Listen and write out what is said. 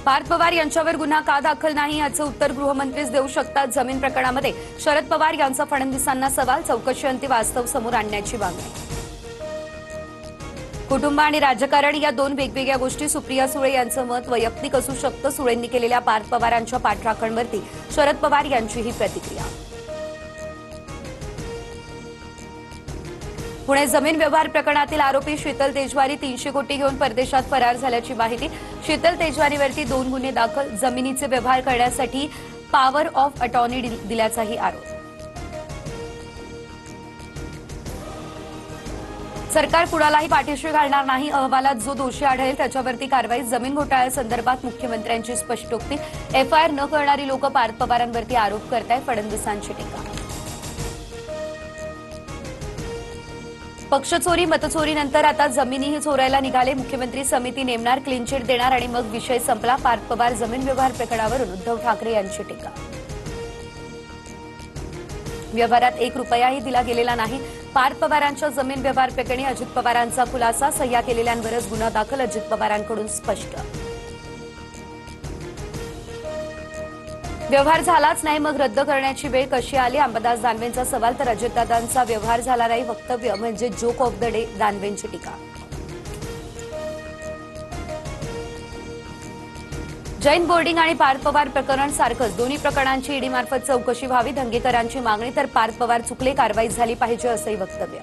पार्थ पवार यांच्यावर गुन्हा का दाखल नाही याचं उत्तर गृहमंत्रीच देऊ शकतात. जमीन प्रकरणामध्ये शरद पवार यांचा फडणवीसांना सवाल. चौकशीअंती वास्तव समोर आणण्याची मागणी. कुटुंब आणि राजकारण या दोन वेगवेगळ्या गोष्टी. सुप्रिया सुळे यांचं मत वैयक्तिक असू शकतं. सुळेंनी केलेल्या पार्थ पवारांच्या पाठराखणवरती शरद पवार यांची ही प्रतिक्रिया. पुणे जमीन व्यवहार प्रकरणातील आरोपी शीतल तेजवारी 300 कोटी घेऊन परदेशात फरार झाल्याची माहिती. शीतल तेजवारीवरती 2 गुन्हे दाखल. जमिनीचे व्यवहार करण्यासाठी पॉवर ऑफ अटॉर्नी दिल्याचाही आरोप. सरकार कुणालाही पाठीशी घालणार नाही. अहवालात जो दोषी आढळेल त्याच्यावरती कारवाई. जमीन घोटाळ्यासंदर्भात मुख्यमंत्र्यांची स्पष्टोक्ती. एफआयआर न करणारी लोक पार्थ पवारांवरती आरोप करतायत. फडणवीसांची टीका. पक्षचोरी मतचोरीनंतर आता जमिनीही चोरायला निघाले. मुख्यमंत्री समिती नेमणार, क्लीन चिट देणार आणि मग विषय संपला. पार्थ पवार जमीन व्यवहार प्रकरणावरून उद्धव ठाकरे यांची टीका. व्यवहारात 1 रुपयाही दिला गेलेला नाही. पार्थ पवारांच्या जमीन व्यवहार प्रकरणी अजित पवारांचा खुलासा. सह्या केलेल्यांवरच गुन्हा दाखल. अजित पवारांकडून स्पष्ट. व्यवहार झालाच नाही मग रद्द करण्याची वेळ कशी आली. अंबादास दानवेंचा सवाल. तर अजितदादांचा व्यवहार झाला नाही वक्तव्य म्हणजे जोक ऑफ द डे. दानवेंची टीका. जैन बोर्डिंग आणि पार्थ पवार प्रकरण सारखंच. दोन्ही प्रकरणांची ईडीमार्फत चौकशी व्हावी. धंगेकरांची मागणी. तर पार्थ पवार चुकले, कारवाई झाली पाहिजे असंही वक्तव्य.